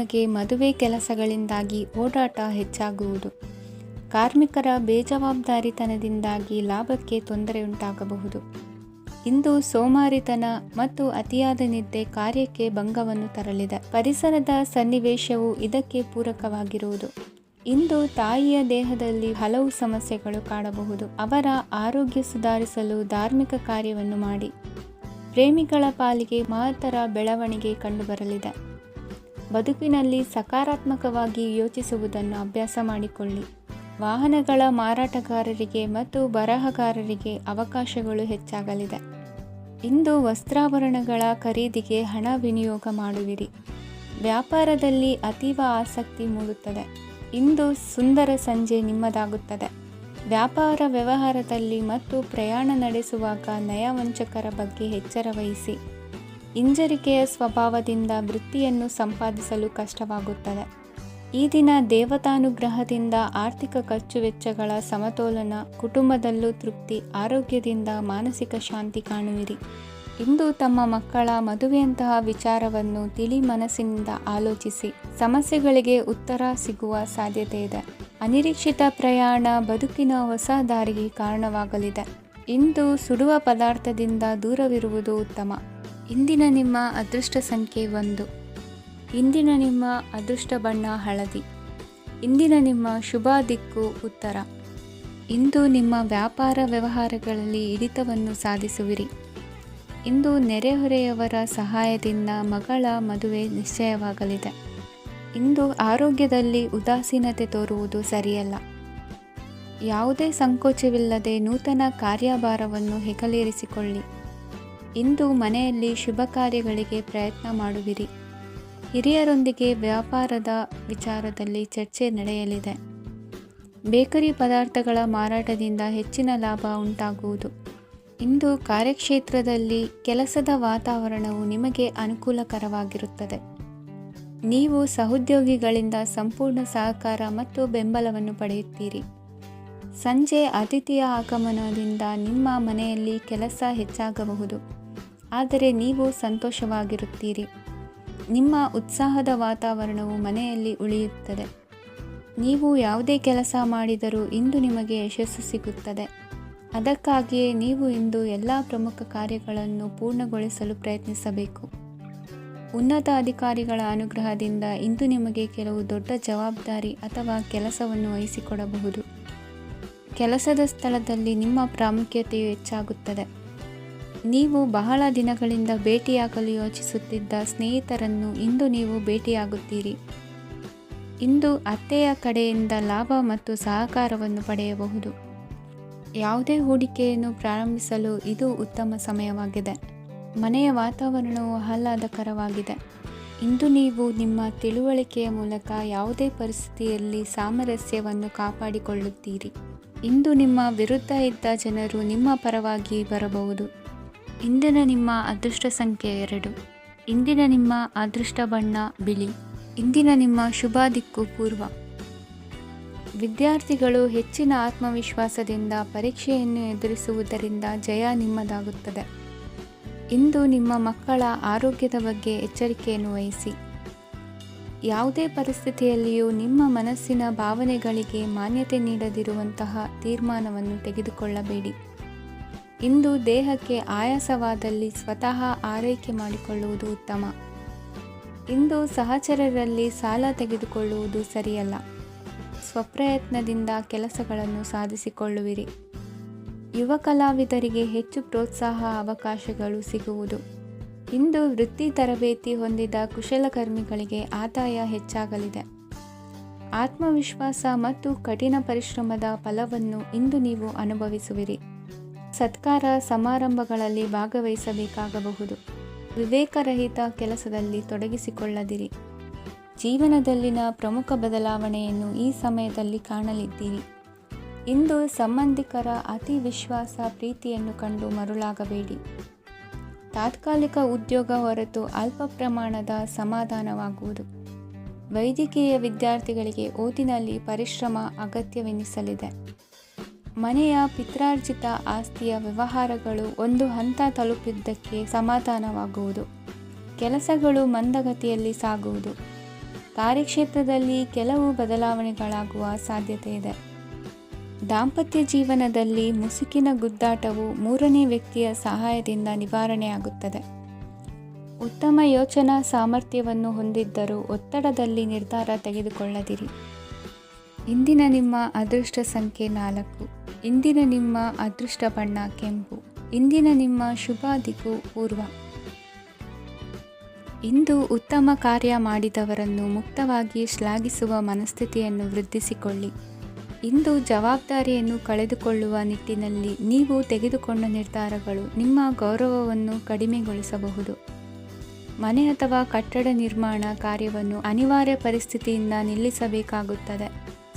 ಹೊರಗೆ ಮದುವೆ ಕೆಲಸಗಳಿಂದಾಗಿ ಓಡಾಟ ಹೆಚ್ಚಾಗುವುದು. ಕಾರ್ಮಿಕರ ಬೇಜವಾಬ್ದಾರಿತನದಿಂದಾಗಿ ಲಾಭಕ್ಕೆ ತೊಂದರೆಯುಂಟಾಗಬಹುದು. ಇಂದು ಸೋಮಾರಿತನ ಮತ್ತು ಅತಿಯಾದ ನಿದ್ದೆ ಕಾರ್ಯಕ್ಕೆ ಭಂಗವನ್ನು ತರಲಿದೆ. ಪರಿಸರದ ಸನ್ನಿವೇಶವು ಇದಕ್ಕೆ ಪೂರಕವಾಗಿರುವುದು. ಇಂದು ತಾಯಿಯ ದೇಹದಲ್ಲಿ ಹಲವು ಸಮಸ್ಯೆಗಳು ಕಾಣಬಹುದು. ಅವರ ಆರೋಗ್ಯ ಸುಧಾರಿಸಲು ಧಾರ್ಮಿಕ ಕಾರ್ಯವನ್ನು ಮಾಡಿ. ಪ್ರೇಮಿಗಳ ಪಾಲಿಗೆ ಮಹತ್ತರ ಬೆಳವಣಿಗೆ ಕಂಡುಬರಲಿದೆ. ಬದುಕಿನಲ್ಲಿ ಸಕಾರಾತ್ಮಕವಾಗಿ ಯೋಚಿಸುವುದನ್ನು ಅಭ್ಯಾಸ ಮಾಡಿಕೊಳ್ಳಿ. ವಾಹನಗಳ ಮಾರಾಟಗಾರರಿಗೆ ಮತ್ತು ಬರಹಗಾರರಿಗೆ ಅವಕಾಶಗಳು ಹೆಚ್ಚಾಗಲಿದೆ. ಇಂದು ವಸ್ತ್ರಾಭರಣಗಳ ಖರೀದಿಗೆ ಹಣ ವಿನಿಯೋಗ ಮಾಡುವಿರಿ. ವ್ಯಾಪಾರದಲ್ಲಿ ಅತೀವ ಆಸಕ್ತಿ ಮೂಡುತ್ತದೆ. ಇಂದು ಸುಂದರ ಸಂಜೆ ನಿಮ್ಮದಾಗುತ್ತದೆ. ವ್ಯಾಪಾರ ವ್ಯವಹಾರದಲ್ಲಿ ಮತ್ತು ಪ್ರಯಾಣ ನಡೆಸುವಾಗ ನಯವಂಚಕರ ಬಗ್ಗೆ ಎಚ್ಚರ ವಹಿಸಿ. ಹಿಂಜರಿಕೆಯ ಸ್ವಭಾವದಿಂದ ವೃತ್ತಿಯನ್ನು ಸಂಪಾದಿಸಲು ಕಷ್ಟವಾಗುತ್ತದೆ. ಈ ದಿನ ದೇವತಾನುಗ್ರಹದಿಂದ ಆರ್ಥಿಕ ಖರ್ಚು ವೆಚ್ಚಗಳ ಸಮತೋಲನ, ಕುಟುಂಬದಲ್ಲೂ ತೃಪ್ತಿ, ಆರೋಗ್ಯದಿಂದ ಮಾನಸಿಕ ಶಾಂತಿ ಕಾಣುವಿರಿ. ಇಂದು ತಮ್ಮ ಮಕ್ಕಳ ಮದುವೆಯಂತಹ ವಿಚಾರವನ್ನು ತಿಳಿ ಮನಸ್ಸಿನಿಂದ ಆಲೋಚಿಸಿ. ಸಮಸ್ಯೆಗಳಿಗೆ ಉತ್ತರ ಸಿಗುವ ಸಾಧ್ಯತೆ ಇದೆ. ಅನಿರೀಕ್ಷಿತ ಪ್ರಯಾಣ ಬದುಕಿನ ಹೊಸ ದಾರಿಗೆ ಕಾರಣವಾಗಲಿದೆ. ಇಂದು ಸುಡುವ ಪದಾರ್ಥದಿಂದ ದೂರವಿರುವುದು ಉತ್ತಮ. ಇಂದಿನ ನಿಮ್ಮ ಅದೃಷ್ಟ ಸಂಖ್ಯೆ 1. ಇಂದಿನ ನಿಮ್ಮ ಅದೃಷ್ಟ ಬಣ್ಣ ಹಳದಿ. ಇಂದಿನ ನಿಮ್ಮ ಶುಭ ದಿಕ್ಕು ಉತ್ತರ. ಇಂದು ನಿಮ್ಮ ವ್ಯಾಪಾರ ವ್ಯವಹಾರಗಳಲ್ಲಿ ಹಿಡಿತವನ್ನು ಸಾಧಿಸುವಿರಿ. ಇಂದು ನೆರೆಹೊರೆಯವರ ಸಹಾಯದಿಂದ ಮಗಳ ಮದುವೆ ನಿಶ್ಚಯವಾಗಲಿದೆ. ಇಂದು ಆರೋಗ್ಯದಲ್ಲಿ ಉದಾಸೀನತೆ ತೋರುವುದು ಸರಿಯಲ್ಲ. ಯಾವುದೇ ಸಂಕೋಚವಿಲ್ಲದೆ ನೂತನ ಕಾರ್ಯಭಾರವನ್ನು ಹೆಗಲೇರಿಸಿಕೊಳ್ಳಿ. ಇಂದು ಮನೆಯಲ್ಲಿ ಶುಭ ಕಾರ್ಯಗಳಿಗೆ ಪ್ರಯತ್ನ ಮಾಡುವಿರಿ. ಹಿರಿಯರೊಂದಿಗೆ ವ್ಯಾಪಾರದ ವಿಚಾರದಲ್ಲಿ ಚರ್ಚೆ ನಡೆಯಲಿದೆ. ಬೇಕರಿ ಪದಾರ್ಥಗಳ ಮಾರಾಟದಿಂದ ಹೆಚ್ಚಿನ ಲಾಭ ಉಂಟಾಗುವುದು. ಇಂದು ಕಾರ್ಯಕ್ಷೇತ್ರದಲ್ಲಿ ಕೆಲಸದ ವಾತಾವರಣವು ನಿಮಗೆ ಅನುಕೂಲಕರವಾಗಿರುತ್ತದೆ. ನೀವು ಸಹೋದ್ಯೋಗಿಗಳಿಂದ ಸಂಪೂರ್ಣ ಸಹಕಾರ ಮತ್ತು ಬೆಂಬಲವನ್ನು ಪಡೆಯುತ್ತೀರಿ. ಸಂಜೆ ಅತಿಥಿಯ ಆಗಮನದಿಂದ ನಿಮ್ಮ ಮನೆಯಲ್ಲಿ ಕೆಲಸ ಹೆಚ್ಚಾಗಬಹುದು, ಆದರೆ ನೀವು ಸಂತೋಷವಾಗಿರುತ್ತೀರಿ. ನಿಮ್ಮ ಉತ್ಸಾಹದ ವಾತಾವರಣವು ಮನೆಯಲ್ಲಿ ಉಳಿಯುತ್ತದೆ. ನೀವು ಯಾವುದೇ ಕೆಲಸ ಮಾಡಿದರೂ ಇಂದು ನಿಮಗೆ ಯಶಸ್ಸು ಸಿಗುತ್ತದೆ. ಅದಕ್ಕಾಗಿಯೇ ನೀವು ಇಂದು ಎಲ್ಲ ಪ್ರಮುಖ ಕಾರ್ಯಗಳನ್ನು ಪೂರ್ಣಗೊಳಿಸಲು ಪ್ರಯತ್ನಿಸಬೇಕು. ಉನ್ನತ ಅಧಿಕಾರಿಗಳ ಅನುಗ್ರಹದಿಂದ ಇಂದು ನಿಮಗೆ ಕೆಲವು ದೊಡ್ಡ ಜವಾಬ್ದಾರಿ ಅಥವಾ ಕೆಲಸವನ್ನು ವಹಿಸಿಕೊಡಬಹುದು. ಕೆಲಸದ ಸ್ಥಳದಲ್ಲಿ ನಿಮ್ಮ ಪ್ರಾಮುಖ್ಯತೆಯು ಹೆಚ್ಚಾಗುತ್ತದೆ. ನೀವು ಬಹಳ ದಿನಗಳಿಂದ ಭೇಟಿಯಾಗಲು ಯೋಚಿಸುತ್ತಿದ್ದ ಸ್ನೇಹಿತರನ್ನು ಇಂದು ನೀವು ಭೇಟಿಯಾಗುತ್ತೀರಿ. ಇಂದು ಅತ್ತೆಯ ಕಡೆಯಿಂದ ಲಾಭ ಮತ್ತು ಸಹಕಾರವನ್ನು ಪಡೆಯಬಹುದು. ಯಾವುದೇ ಹೂಡಿಕೆಯನ್ನು ಪ್ರಾರಂಭಿಸಲು ಇದು ಉತ್ತಮ ಸಮಯವಾಗಿದೆ. ಮನೆಯ ವಾತಾವರಣವು ಆಹ್ಲಾದಕರವಾಗಿದೆ. ಇಂದು ನೀವು ನಿಮ್ಮ ತಿಳುವಳಿಕೆಯ ಮೂಲಕ ಯಾವುದೇ ಪರಿಸ್ಥಿತಿಯಲ್ಲಿ ಸಾಮರಸ್ಯವನ್ನು ಕಾಪಾಡಿಕೊಳ್ಳುತ್ತೀರಿ. ಇಂದು ನಿಮ್ಮ ವಿರುದ್ಧ ಇದ್ದ ಜನರು ನಿಮ್ಮ ಪರವಾಗಿ ಬರಬಹುದು. ಇಂದಿನ ನಿಮ್ಮ ಅದೃಷ್ಟ ಸಂಖ್ಯೆ 2. ಇಂದಿನ ನಿಮ್ಮ ಅದೃಷ್ಟ ಬಣ್ಣ ಬಿಳಿ. ಇಂದಿನ ನಿಮ್ಮ ಶುಭ ದಿಕ್ಕು ಪೂರ್ವ. ವಿದ್ಯಾರ್ಥಿಗಳು ಹೆಚ್ಚಿನ ಆತ್ಮವಿಶ್ವಾಸದಿಂದ ಪರೀಕ್ಷೆಯನ್ನು ಎದುರಿಸುವುದರಿಂದ ಜಯ ನಿಮ್ಮದಾಗುತ್ತದೆ. ಇಂದು ನಿಮ್ಮ ಮಕ್ಕಳ ಆರೋಗ್ಯದ ಬಗ್ಗೆ ಎಚ್ಚರಿಕೆಯನ್ನು ವಹಿಸಿ. ಯಾವುದೇ ಪರಿಸ್ಥಿತಿಯಲ್ಲಿಯೂ ನಿಮ್ಮ ಮನಸ್ಸಿನ ಭಾವನೆಗಳಿಗೆ ಮಾನ್ಯತೆ ನೀಡದಿರುವಂತಹ ತೀರ್ಮಾನವನ್ನು ತೆಗೆದುಕೊಳ್ಳಬೇಡಿ. ಇಂದು ದೇಹಕ್ಕೆ ಆಯಾಸವಾದಲ್ಲಿ ಸ್ವತಃ ಆರೈಕೆ ಮಾಡಿಕೊಳ್ಳುವುದು ಉತ್ತಮ. ಇಂದು ಸಹಚರರಲ್ಲಿ ಸಾಲ ತೆಗೆದುಕೊಳ್ಳುವುದು ಸರಿಯಲ್ಲ. ಸ್ವಪ್ರಯತ್ನದಿಂದ ಕೆಲಸಗಳನ್ನು ಸಾಧಿಸಿಕೊಳ್ಳುವಿರಿ. ಯುವ ಕಲಾವಿದರಿಗೆ ಹೆಚ್ಚು ಪ್ರೋತ್ಸಾಹ ಅವಕಾಶಗಳು ಸಿಗುವುದು. ಇಂದು ವೃತ್ತಿ ತರಬೇತಿ ಹೊಂದಿದ ಕುಶಲಕರ್ಮಿಗಳಿಗೆ ಆದಾಯ ಹೆಚ್ಚಾಗಲಿದೆ. ಆತ್ಮವಿಶ್ವಾಸ ಮತ್ತು ಕಠಿಣ ಪರಿಶ್ರಮದ ಫಲವನ್ನು ಇಂದು ನೀವು ಅನುಭವಿಸುವಿರಿ. ಸತ್ಕಾರ ಸಮಾರಂಭಗಳಲ್ಲಿ ಭಾಗವಹಿಸಬೇಕಾಗಬಹುದು. ವಿವೇಕರಹಿತ ಕೆಲಸದಲ್ಲಿ ತೊಡಗಿಸಿಕೊಳ್ಳದಿರಿ. ಜೀವನದಲ್ಲಿನ ಪ್ರಮುಖ ಬದಲಾವಣೆಯನ್ನು ಈ ಸಮಯದಲ್ಲಿ ಕಾಣಲಿದ್ದೀರಿ. ಇಂದು ಸಂಬಂಧಿಕರ ಅತಿ ವಿಶ್ವಾಸ ಪ್ರೀತಿಯನ್ನು ಕಂಡು ಮರುಳಾಗಬೇಡಿ. ತಾತ್ಕಾಲಿಕ ಉದ್ಯೋಗ ಹೊರತು ಅಲ್ಪ ಪ್ರಮಾಣದ ಸಮಾಧಾನವಾಗುವುದು. ವೈದ್ಯಕೀಯ ವಿದ್ಯಾರ್ಥಿಗಳಿಗೆ ಓದಿನಲ್ಲಿ ಪರಿಶ್ರಮ ಅಗತ್ಯವೆನಿಸಲಿದೆ. ಮನೆಯ ಪಿತ್ರಾರ್ಜಿತ ಆಸ್ತಿಯ ವ್ಯವಹಾರಗಳು ಒಂದು ಹಂತ ತಲುಪಿದ್ದಕ್ಕೆ ಸಮಾಧಾನವಾಗುವುದು. ಕೆಲಸಗಳು ಮಂದಗತಿಯಲ್ಲಿ ಸಾಗುವುದು. ಕಾರ್ಯಕ್ಷೇತ್ರದಲ್ಲಿ ಕೆಲವು ಬದಲಾವಣೆಗಳಾಗುವ ಸಾಧ್ಯತೆ ಇದೆ. ದಾಂಪತ್ಯ ಜೀವನದಲ್ಲಿ ಮುಸುಕಿನ ಗುದ್ದಾಟವು ಮೂರನೇ ವ್ಯಕ್ತಿಯ ಸಹಾಯದಿಂದ ನಿವಾರಣೆಯಾಗುತ್ತದೆ. ಉತ್ತಮ ಯೋಚನಾ ಸಾಮರ್ಥ್ಯವನ್ನು ಹೊಂದಿದ್ದರೂ ಒತ್ತಡದಲ್ಲಿ ನಿರ್ಧಾರ ತೆಗೆದುಕೊಳ್ಳದಿರಿ. ಇಂದಿನ ನಿಮ್ಮ ಅದೃಷ್ಟ ಸಂಖ್ಯೆ 4. ಇಂದಿನ ನಿಮ್ಮ ಅದೃಷ್ಟ ಬಣ್ಣ ಕೆಂಪು. ಇಂದಿನ ನಿಮ್ಮ ಶುಭ ದಿಕ್ಕು ಪೂರ್ವ. ಇಂದು ಉತ್ತಮ ಕಾರ್ಯ ಮಾಡಿದವರನ್ನು ಮುಕ್ತವಾಗಿ ಶ್ಲಾಘಿಸುವ ಮನಸ್ಥಿತಿಯನ್ನು ವೃದ್ಧಿಸಿಕೊಳ್ಳಿ. ಇಂದು ಜವಾಬ್ದಾರಿಯನ್ನು ಕಳೆದುಕೊಳ್ಳುವ ನಿಟ್ಟಿನಲ್ಲಿ ನೀವು ತೆಗೆದುಕೊಂಡ ನಿರ್ಧಾರಗಳು ನಿಮ್ಮ ಗೌರವವನ್ನು ಕಡಿಮೆಗೊಳಿಸಬಹುದು. ಮನೆ ಅಥವಾ ಕಟ್ಟಡ ನಿರ್ಮಾಣ ಕಾರ್ಯವನ್ನು ಅನಿವಾರ್ಯ ಪರಿಸ್ಥಿತಿಯಿಂದ ನಿಲ್ಲಿಸಬೇಕಾಗುತ್ತದೆ.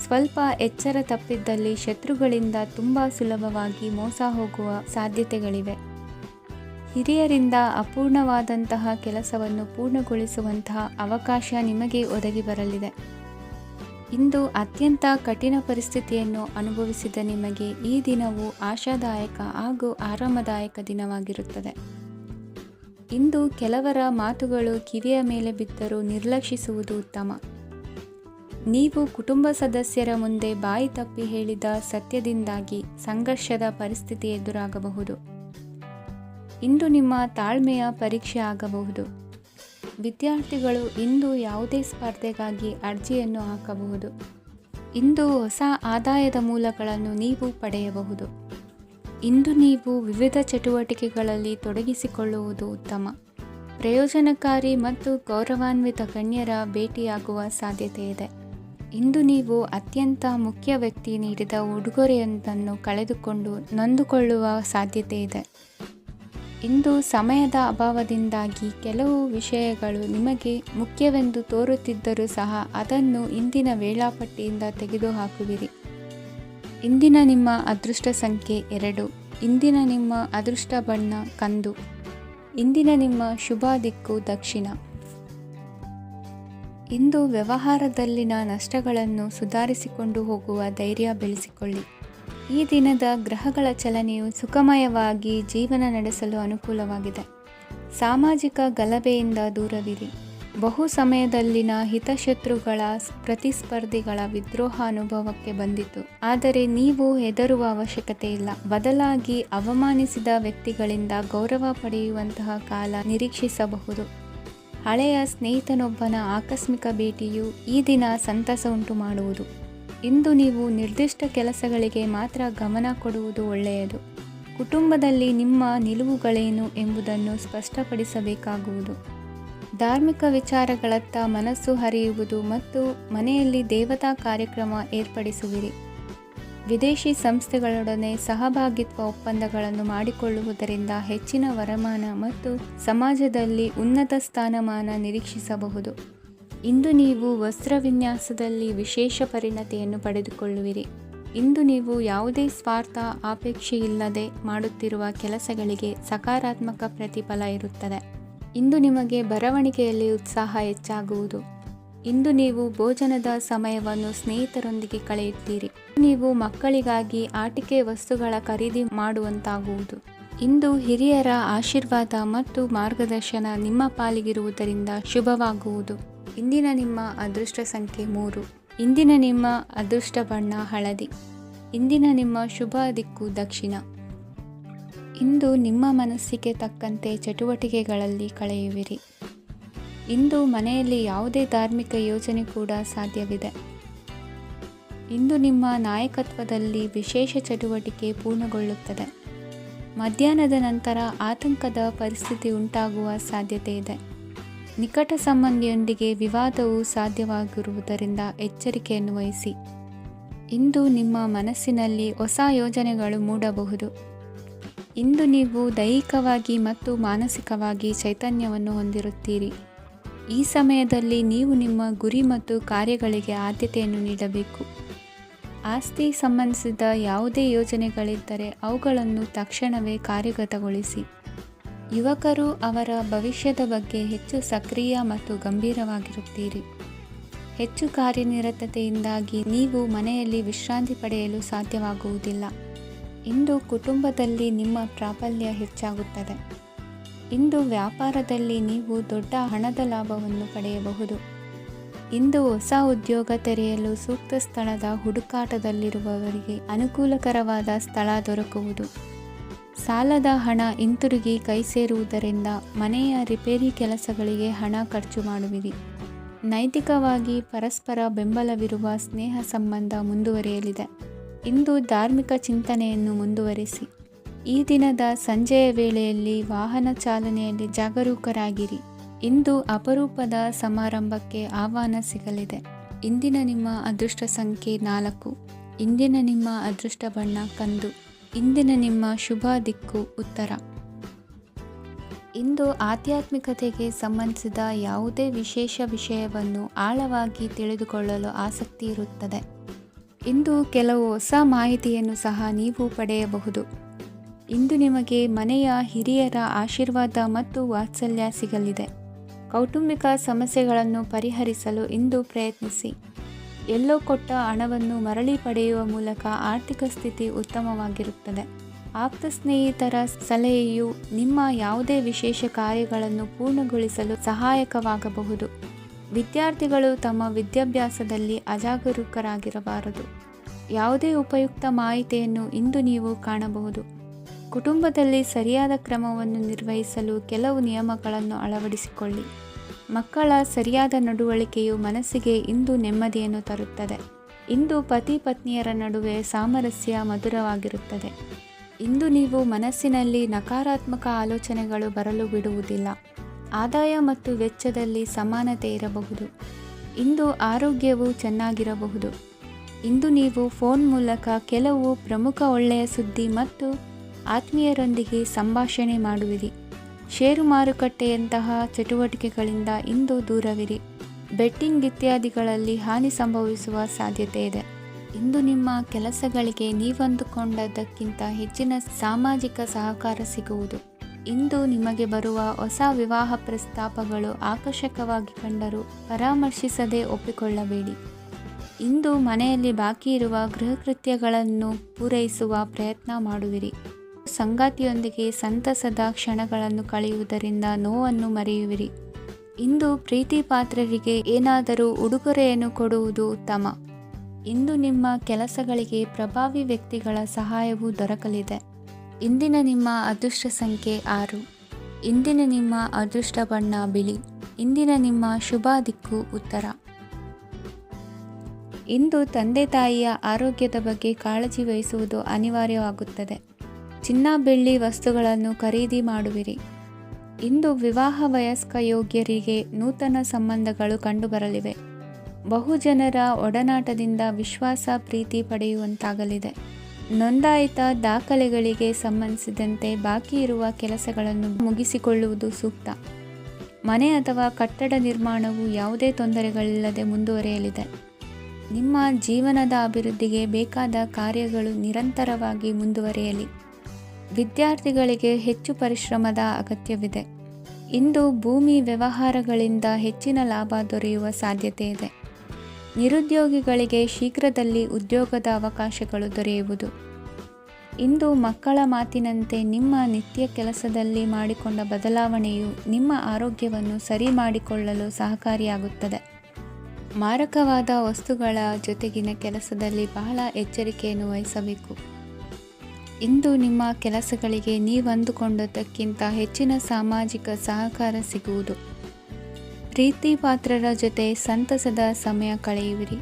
ಸ್ವಲ್ಪ ಎಚ್ಚರ ತಪ್ಪಿದ್ದಲ್ಲಿ ಶತ್ರುಗಳಿಂದ ತುಂಬ ಸುಲಭವಾಗಿ ಮೋಸ ಹೋಗುವ ಸಾಧ್ಯತೆಗಳಿವೆ. ಹಿರಿಯರಿಂದ ಅಪೂರ್ಣವಾದಂತಹ ಕೆಲಸವನ್ನು ಪೂರ್ಣಗೊಳಿಸುವಂತಹ ಅವಕಾಶ ನಿಮಗೆ ಒದಗಿ ಬರಲಿದೆ. ಇಂದು ಅತ್ಯಂತ ಕಠಿಣ ಪರಿಸ್ಥಿತಿಯನ್ನು ಅನುಭವಿಸಿದ ನಿಮಗೆ ಈ ದಿನವು ಆಶಾದಾಯಕ ಹಾಗೂ ಆರಾಮದಾಯಕ ದಿನವಾಗಿರುತ್ತದೆ. ಇಂದು ಕೆಲವರ ಮಾತುಗಳು ಕಿವಿಯ ಮೇಲೆ ಬಿದ್ದರೂ ನಿರ್ಲಕ್ಷಿಸುವುದು ಉತ್ತಮ. ನೀವು ಕುಟುಂಬ ಸದಸ್ಯರ ಮುಂದೆ ಬಾಯಿ ತಪ್ಪಿ ಹೇಳಿದ ಸತ್ಯದಿಂದಾಗಿ ಸಂಘರ್ಷದ ಪರಿಸ್ಥಿತಿ ಎದುರಾಗಬಹುದು. ಇಂದು ನಿಮ್ಮ ತಾಳ್ಮೆಯ ಪರೀಕ್ಷೆ ಆಗಬಹುದು. ವಿದ್ಯಾರ್ಥಿಗಳು ಇಂದು ಯಾವುದೇ ಸ್ಪರ್ಧೆಗಾಗಿ ಅರ್ಜಿಯನ್ನು ಹಾಕಬಹುದು. ಇಂದು ಹೊಸ ಆದಾಯದ ಮೂಲಗಳನ್ನು ನೀವು ಪಡೆಯಬಹುದು. ಇಂದು ನೀವು ವಿವಿಧ ಚಟುವಟಿಕೆಗಳಲ್ಲಿ ತೊಡಗಿಸಿಕೊಳ್ಳುವುದು ಉತ್ತಮ. ಪ್ರಯೋಜನಕಾರಿ ಮತ್ತು ಗೌರವಾನ್ವಿತ ಗಣ್ಯರ ಭೇಟಿಯಾಗುವ ಸಾಧ್ಯತೆ ಇದೆ. ಇಂದು ನೀವು ಅತ್ಯಂತ ಮುಖ್ಯ ವ್ಯಕ್ತಿ ನೀಡಿದ ಉಡುಗೊರೆಯೊಂದನ್ನು ಕಳೆದುಕೊಂಡು ನೊಂದುಕೊಳ್ಳುವ ಸಾಧ್ಯತೆ ಇದೆ. ಇಂದು ಸಮಯದ ಅಭಾವದಿಂದಾಗಿ ಕೆಲವು ವಿಷಯಗಳು ನಿಮಗೆ ಮುಖ್ಯವೆಂದು ತೋರುತ್ತಿದ್ದರೂ ಸಹ ಅದನ್ನು ಇಂದಿನ ವೇಳಾಪಟ್ಟಿಯಿಂದ ತೆಗೆದುಹಾಕುವಿರಿ. ಇಂದಿನ ನಿಮ್ಮ ಅದೃಷ್ಟ ಸಂಖ್ಯೆ 2. ಇಂದಿನ ನಿಮ್ಮ ಅದೃಷ್ಟ ಬಣ್ಣ ಕಂದು. ಇಂದಿನ ನಿಮ್ಮ ಶುಭ ದಿಕ್ಕು ದಕ್ಷಿಣ. ಇಂದು ವ್ಯವಹಾರದಲ್ಲಿನ ನಷ್ಟಗಳನ್ನು ಸುಧಾರಿಸಿಕೊಂಡು ಹೋಗುವ ಧೈರ್ಯ ಬೆಳೆಸಿಕೊಳ್ಳಿ. ಈ ದಿನದ ಗ್ರಹಗಳ ಚಲನೆಯು ಸುಖಮಯವಾಗಿ ಜೀವನ ನಡೆಸಲು ಅನುಕೂಲವಾಗಿದೆ. ಸಾಮಾಜಿಕ ಗಲಭೆಯಿಂದ ದೂರವಿರಿ. ಬಹು ಸಮಯದಲ್ಲಿನ ಹಿತಶತ್ರುಗಳ ಪ್ರತಿಸ್ಪರ್ಧಿಗಳ ವಿದ್ರೋಹ ಅನುಭವಕ್ಕೆ ಬಂದಿತು. ಆದರೆ ನೀವು ಹೆದರುವ ಅವಶ್ಯಕತೆ ಇಲ್ಲ. ಬದಲಾಗಿ ಅವಮಾನಿಸಿದ ವ್ಯಕ್ತಿಗಳಿಂದ ಗೌರವ ಪಡೆಯುವಂತಹ ಕಾಲ ನಿರೀಕ್ಷಿಸಬಹುದು. ಹಳೆಯ ಸ್ನೇಹಿತನೊಬ್ಬನ ಆಕಸ್ಮಿಕ ಭೇಟಿಯು ಈ ದಿನ ಸಂತಸ ಉಂಟು ಮಾಡುವುದು. ಇಂದು ನೀವು ನಿರ್ದಿಷ್ಟ ಕೆಲಸಗಳಿಗೆ ಮಾತ್ರ ಗಮನ ಕೊಡುವುದು ಒಳ್ಳೆಯದು. ಕುಟುಂಬದಲ್ಲಿ ನಿಮ್ಮ ನಿಲುವುಗಳೇನು ಎಂಬುದನ್ನು ಸ್ಪಷ್ಟಪಡಿಸಬೇಕಾಗುವುದು. ಧಾರ್ಮಿಕ ವಿಚಾರಗಳತ್ತ ಮನಸ್ಸು ಹರಿಯುವುದು ಮತ್ತು ಮನೆಯಲ್ಲಿ ದೇವತಾ ಕಾರ್ಯಕ್ರಮ ಏರ್ಪಡಿಸುವಿರಿ. ವಿದೇಶಿ ಸಂಸ್ಥೆಗಳೊಡನೆ ಸಹಭಾಗಿತ್ವ ಒಪ್ಪಂದಗಳನ್ನು ಮಾಡಿಕೊಳ್ಳುವುದರಿಂದ ಹೆಚ್ಚಿನ ವರಮಾನ ಮತ್ತು ಸಮಾಜದಲ್ಲಿ ಉನ್ನತ ಸ್ಥಾನಮಾನ ನಿರೀಕ್ಷಿಸಬಹುದು. ಇಂದು ನೀವು ವಸ್ತ್ರವಿನ್ಯಾಸದಲ್ಲಿ ವಿಶೇಷ ಪರಿಣತಿಯನ್ನು ಪಡೆದುಕೊಳ್ಳುವಿರಿ. ಇಂದು ನೀವು ಯಾವುದೇ ಸ್ವಾರ್ಥ ಅಪೇಕ್ಷೆಯಿಲ್ಲದೆ ಮಾಡುತ್ತಿರುವ ಕೆಲಸಗಳಿಗೆ ಸಕಾರಾತ್ಮಕ ಪ್ರತಿಫಲ ಇರುತ್ತದೆ. ಇಂದು ನಿಮಗೆ ಬರವಣಿಗೆಯಲ್ಲಿ ಉತ್ಸಾಹ ಹೆಚ್ಚಾಗುವುದು. ಇಂದು ನೀವು ಭೋಜನದ ಸಮಯವನ್ನು ಸ್ನೇಹಿತರೊಂದಿಗೆ ಕಳೆಯುತ್ತೀರಿ. ನೀವು ಮಕ್ಕಳಿಗಾಗಿ ಆಟಿಕೆ ವಸ್ತುಗಳ ಖರೀದಿ ಮಾಡುವಂತಾಗುವುದು. ಇಂದು ಹಿರಿಯರ ಆಶೀರ್ವಾದ ಮತ್ತು ಮಾರ್ಗದರ್ಶನ ನಿಮ್ಮ ಪಾಲಿಗಿರುವುದರಿಂದ ಶುಭವಾಗುವುದು. ಇಂದಿನ ನಿಮ್ಮ ಅದೃಷ್ಟ ಸಂಖ್ಯೆ 3. ಇಂದಿನ ನಿಮ್ಮ ಅದೃಷ್ಟ ಬಣ್ಣ ಹಳದಿ. ಇಂದಿನ ನಿಮ್ಮ ಶುಭ ದಿಕ್ಕು ದಕ್ಷಿಣ. ಇಂದು ನಿಮ್ಮ ಮನಸ್ಸಿಗೆ ತಕ್ಕಂತೆ ಚಟುವಟಿಕೆಗಳಲ್ಲಿ ಕಳೆಯುವಿರಿ. ಇಂದು ಮನೆಯಲ್ಲಿ ಯಾವುದೇ ಧಾರ್ಮಿಕ ಯೋಜನೆ ಕೂಡ ಸಾಧ್ಯವಿದೆ. ಇಂದು ನಿಮ್ಮ ನಾಯಕತ್ವದಲ್ಲಿ ವಿಶೇಷ ಚಟುವಟಿಕೆ ಪೂರ್ಣಗೊಳ್ಳುತ್ತದೆ. ಮಧ್ಯಾಹ್ನದ ನಂತರ ಆತಂಕದ ಪರಿಸ್ಥಿತಿ ಉಂಟಾಗುವ ಸಾಧ್ಯತೆ ಇದೆ. ನಿಕಟ ಸಂಬಂಧಿಯೊಂದಿಗೆ ವಿವಾದವು ಸಾಧ್ಯವಾಗಿರುವುದರಿಂದ ಎಚ್ಚರಿಕೆಯನ್ನು ವಹಿಸಿ. ಇಂದು ನಿಮ್ಮ ಮನಸ್ಸಿನಲ್ಲಿ ಹೊಸ ಯೋಜನೆಗಳು ಮೂಡಬಹುದು. ಇಂದು ನೀವು ದೈಹಿಕವಾಗಿ ಮತ್ತು ಮಾನಸಿಕವಾಗಿ ಚೈತನ್ಯವನ್ನು ಹೊಂದಿರುತ್ತೀರಿ. ಈ ಸಮಯದಲ್ಲಿ ನೀವು ನಿಮ್ಮ ಗುರಿ ಮತ್ತು ಕಾರ್ಯಗಳಿಗೆ ಆದ್ಯತೆಯನ್ನು ನೀಡಬೇಕು. ಆಸ್ತಿ ಸಂಬಂಧಿಸಿದ ಯಾವುದೇ ಯೋಜನೆಗಳಿದ್ದರೆ ಅವುಗಳನ್ನು ತಕ್ಷಣವೇ ಕಾರ್ಯಗತಗೊಳಿಸಿ. ಯುವಕರು ಅವರ ಭವಿಷ್ಯದ ಬಗ್ಗೆ ಹೆಚ್ಚು ಸಕ್ರಿಯ ಮತ್ತು ಗಂಭೀರವಾಗಿರುತ್ತೀರಿ. ಹೆಚ್ಚು ಕಾರ್ಯನಿರತತೆಯಿಂದಾಗಿ ನೀವು ಮನೆಯಲ್ಲಿ ವಿಶ್ರಾಂತಿ ಪಡೆಯಲು ಸಾಧ್ಯವಾಗುವುದಿಲ್ಲ. ಇಂದು ಕುಟುಂಬದಲ್ಲಿ ನಿಮ್ಮ ಪ್ರಾಬಲ್ಯ ಹೆಚ್ಚಾಗುತ್ತದೆ. ಇಂದು ವ್ಯಾಪಾರದಲ್ಲಿ ನೀವು ದೊಡ್ಡ ಹಣದ ಲಾಭವನ್ನು ಪಡೆಯಬಹುದು. ಇಂದು ಹೊಸ ಉದ್ಯೋಗ ತೆರೆಯಲು ಸೂಕ್ತ ಸ್ಥಳದ ಹುಡುಕಾಟದಲ್ಲಿರುವವರಿಗೆ ಅನುಕೂಲಕರವಾದ ಸ್ಥಳ ದೊರಕುವುದು. ಸಾಲದ ಹಣ ಹಿಂತಿರುಗಿ ಕೈ ಸೇರುವುದರಿಂದ ಮನೆಯ ರಿಪೇರಿ ಕೆಲಸಗಳಿಗೆ ಹಣ ಖರ್ಚು ಮಾಡುವಿರಿ. ನೈತಿಕವಾಗಿ ಪರಸ್ಪರ ಬೆಂಬಲವಿರುವ ಸ್ನೇಹ ಸಂಬಂಧ ಮುಂದುವರಿಯಲಿದೆ. ಇಂದು ಧಾರ್ಮಿಕ ಚಿಂತನೆಯನ್ನು ಮುಂದುವರಿಸಿ. ಈ ದಿನದ ಸಂಜೆಯ ವೇಳೆಯಲ್ಲಿ ವಾಹನ ಚಾಲನೆಯಲ್ಲಿ ಜಾಗರೂಕರಾಗಿರಿ. ಇಂದು ಅಪರೂಪದ ಸಮಾರಂಭಕ್ಕೆ ಆಹ್ವಾನ ಸಿಗಲಿದೆ. ಇಂದಿನ ನಿಮ್ಮ ಅದೃಷ್ಟ ಸಂಖ್ಯೆ 4. ಇಂದಿನ ನಿಮ್ಮ ಅದೃಷ್ಟ ಬಣ್ಣ ಕಂದು. ಇಂದಿನ ನಿಮ್ಮ ಶುಭ ದಿಕ್ಕು ಉತ್ತರ. ಇಂದು ಆಧ್ಯಾತ್ಮಿಕತೆಗೆ ಸಂಬಂಧಿಸಿದ ಯಾವುದೇ ವಿಶೇಷ ವಿಷಯವನ್ನು ಆಳವಾಗಿ ತಿಳಿದುಕೊಳ್ಳಲು ಆಸಕ್ತಿ ಇರುತ್ತದೆ. ಇಂದು ಕೆಲವು ಹೊಸ ಮಾಹಿತಿಯನ್ನು ಸಹ ನೀವು ಪಡೆಯಬಹುದು. ಇಂದು ನಿಮಗೆ ಮನೆಯ ಹಿರಿಯರ ಆಶೀರ್ವಾದ ಮತ್ತು ವಾತ್ಸಲ್ಯ ಸಿಗಲಿದೆ. ಕೌಟುಂಬಿಕ ಸಮಸ್ಯೆಗಳನ್ನು ಪರಿಹರಿಸಲು ಇಂದು ಪ್ರಯತ್ನಿಸಿ. ಎಲ್ಲೋ ಕೊಟ್ಟ ಹಣವನ್ನು ಮರಳಿ ಪಡೆಯುವ ಮೂಲಕ ಆರ್ಥಿಕ ಸ್ಥಿತಿ ಉತ್ತಮವಾಗಿರುತ್ತದೆ. ಆಪ್ತ ಸ್ನೇಹಿತರ ಸಲಹೆಯು ನಿಮ್ಮ ಯಾವುದೇ ವಿಶೇಷ ಕಾರ್ಯಗಳನ್ನು ಪೂರ್ಣಗೊಳಿಸಲು ಸಹಾಯಕವಾಗಬಹುದು. ವಿದ್ಯಾರ್ಥಿಗಳು ತಮ್ಮ ವಿದ್ಯಾಭ್ಯಾಸದಲ್ಲಿ ಅಜಾಗರೂಕರಾಗಿರಬಾರದು. ಯಾವುದೇ ಉಪಯುಕ್ತ ಮಾಹಿತಿಯನ್ನು ಇಂದು ನೀವು ಕಾಣಬಹುದು. ಕುಟುಂಬದಲ್ಲಿ ಸರಿಯಾದ ಕ್ರಮವನ್ನು ನಿರ್ವಹಿಸಲು ಕೆಲವು ನಿಯಮಗಳನ್ನು ಅಳವಡಿಸಿಕೊಳ್ಳಿ. ಮಕ್ಕಳ ಸರಿಯಾದ ನಡವಳಿಕೆಯು ಮನಸ್ಸಿಗೆ ಇಂದು ನೆಮ್ಮದಿಯನ್ನು ತರುತ್ತದೆ. ಇಂದು ಪತಿ ಪತ್ನಿಯರ ನಡುವೆ ಸಾಮರಸ್ಯ ಮಧುರವಾಗಿರುತ್ತದೆ. ಇಂದು ನೀವು ಮನಸ್ಸಿನಲ್ಲಿ ನಕಾರಾತ್ಮಕ ಆಲೋಚನೆಗಳು ಬರಲು ಬಿಡುವುದಿಲ್ಲ. ಆದಾಯ ಮತ್ತು ವೆಚ್ಚದಲ್ಲಿ ಸಮಾನತೆ ಇರಬಹುದು. ಇಂದು ಆರೋಗ್ಯವು ಚೆನ್ನಾಗಿರಬಹುದು. ಇಂದು ನೀವು ಫೋನ್ ಮೂಲಕ ಕೆಲವು ಪ್ರಮುಖ ಒಳ್ಳೆಯ ಸುದ್ದಿ ಮತ್ತು ಆತ್ಮೀಯರೊಂದಿಗೆ ಸಂಭಾಷಣೆ ಮಾಡುವಿರಿ. ಷೇರು ಮಾರುಕಟ್ಟೆಯಂತಹ ಚಟುವಟಿಕೆಗಳಿಂದ ಇಂದು ದೂರವಿರಿ. ಬೆಟ್ಟಿಂಗ್ ಇತ್ಯಾದಿಗಳಲ್ಲಿ ಹಾನಿ ಸಂಭವಿಸುವ ಸಾಧ್ಯತೆ ಇದೆ. ಇಂದು ನಿಮ್ಮ ಕೆಲಸಗಳಿಗೆ ನೀವಂದುಕೊಂಡದ್ದಕ್ಕಿಂತ ಹೆಚ್ಚಿನ ಸಾಮಾಜಿಕ ಸಹಕಾರ ಸಿಗುವುದು. ಇಂದು ನಿಮಗೆ ಬರುವ ಹೊಸ ವಿವಾಹ ಪ್ರಸ್ತಾಪಗಳು ಆಕರ್ಷಕವಾಗಿ ಕಂಡರೂ ಪರಾಮರ್ಶಿಸದೆ ಒಪ್ಪಿಕೊಳ್ಳಬೇಡಿ. ಇಂದು ಮನೆಯಲ್ಲಿ ಬಾಕಿ ಇರುವ ಗೃಹಕೃತ್ಯಗಳನ್ನು ಪೂರೈಸುವ ಪ್ರಯತ್ನ ಮಾಡುವಿರಿ. ಸಂಗಾತಿಯೊಂದಿಗೆ ಸಂತಸದ ಕ್ಷಣಗಳನ್ನು ಕಳೆಯುವುದರಿಂದ ನೋವನ್ನು ಮರೆಯುವಿರಿ. ಇಂದು ಪ್ರೀತಿ ಪಾತ್ರರಿಗೆ ಏನಾದರೂ ಉಡುಗೊರೆಯನ್ನು ಕೊಡುವುದು ಉತ್ತಮ. ಇಂದು ನಿಮ್ಮ ಕೆಲಸಗಳಿಗೆ ಪ್ರಭಾವಿ ವ್ಯಕ್ತಿಗಳ ಸಹಾಯವು ದೊರಕಲಿದೆ. ಇಂದಿನ ನಿಮ್ಮ ಅದೃಷ್ಟ ಸಂಖ್ಯೆ 6. ಇಂದಿನ ನಿಮ್ಮ ಅದೃಷ್ಟ ಬಣ್ಣ ಬಿಳಿ. ಇಂದಿನ ನಿಮ್ಮ ಶುಭ ದಿಕ್ಕು ಉತ್ತರ. ಇಂದು ತಂದೆ ತಾಯಿಯ ಆರೋಗ್ಯದ ಬಗ್ಗೆ ಕಾಳಜಿ ವಹಿಸುವುದು ಅನಿವಾರ್ಯವಾಗುತ್ತದೆ. ಚಿನ್ನ ಬೆಳ್ಳಿ ವಸ್ತುಗಳನ್ನು ಖರೀದಿ ಮಾಡುವಿರಿ. ಇಂದು ವಿವಾಹ ವಯಸ್ಕ ಯೋಗ್ಯರಿಗೆ ನೂತನ ಸಂಬಂಧಗಳು ಕಂಡುಬರಲಿವೆ. ಬಹುಜನರ ಒಡನಾಟದಿಂದ ವಿಶ್ವಾಸ ಪ್ರೀತಿ ಪಡೆಯುವಂತಾಗಲಿದೆ. ನೋಂದಾಯಿತ ದಾಖಲೆಗಳಿಗೆ ಸಂಬಂಧಿಸಿದಂತೆ ಬಾಕಿ ಇರುವ ಕೆಲಸಗಳನ್ನು ಮುಗಿಸಿಕೊಳ್ಳುವುದು ಸೂಕ್ತ. ಮನೆ ಅಥವಾ ಕಟ್ಟಡ ನಿರ್ಮಾಣವು ಯಾವುದೇ ತೊಂದರೆಗಳಿಲ್ಲದೆ ಮುಂದುವರಿಯಲಿದೆ. ನಿಮ್ಮ ಜೀವನದ ಅಭಿವೃದ್ಧಿಗೆ ಬೇಕಾದ ಕಾರ್ಯಗಳು ನಿರಂತರವಾಗಿ ಮುಂದುವರಿಯಲಿ. ವಿದ್ಯಾರ್ಥಿಗಳಿಗೆ ಹೆಚ್ಚು ಪರಿಶ್ರಮದ ಅಗತ್ಯವಿದೆ. ಇಂದು ಭೂಮಿ ವ್ಯವಹಾರಗಳಿಂದ ಹೆಚ್ಚಿನ ಲಾಭ ದೊರೆಯುವ ಸಾಧ್ಯತೆ ಇದೆ. ನಿರುದ್ಯೋಗಿಗಳಿಗೆ ಶೀಘ್ರದಲ್ಲಿ ಉದ್ಯೋಗದ ಅವಕಾಶಗಳು ದೊರೆಯುವುದು. ಇಂದು ಮಕ್ಕಳ ಮಾತಿನಂತೆ ನಿಮ್ಮ ನಿತ್ಯ ಕೆಲಸದಲ್ಲಿ ಮಾಡಿಕೊಂಡ ಬದಲಾವಣೆಯು ನಿಮ್ಮ ಆರೋಗ್ಯವನ್ನು ಸರಿ ಮಾಡಿಕೊಳ್ಳಲು ಸಹಕಾರಿಯಾಗುತ್ತದೆ. ಮಾರಕವಾದ ವಸ್ತುಗಳ ಜೊತೆಗಿನ ಕೆಲಸದಲ್ಲಿ ಬಹಳ ಎಚ್ಚರಿಕೆಯನ್ನು ವಹಿಸಬೇಕು. ಇಂದು ನಿಮ್ಮ ಕೆಲಸಗಳಿಗೆ ನೀವಂದುಕೊಂಡದ್ದಕ್ಕಿಂತ ಹೆಚ್ಚಿನ ಸಾಮಾಜಿಕ ಸಹಕಾರ ಸಿಗುವುದು. ಪ್ರೀತಿ ಪಾತ್ರರ ಜೊತೆ ಸಂತಸದ ಸಮಯ ಕಳೆಯುವಿರಿ.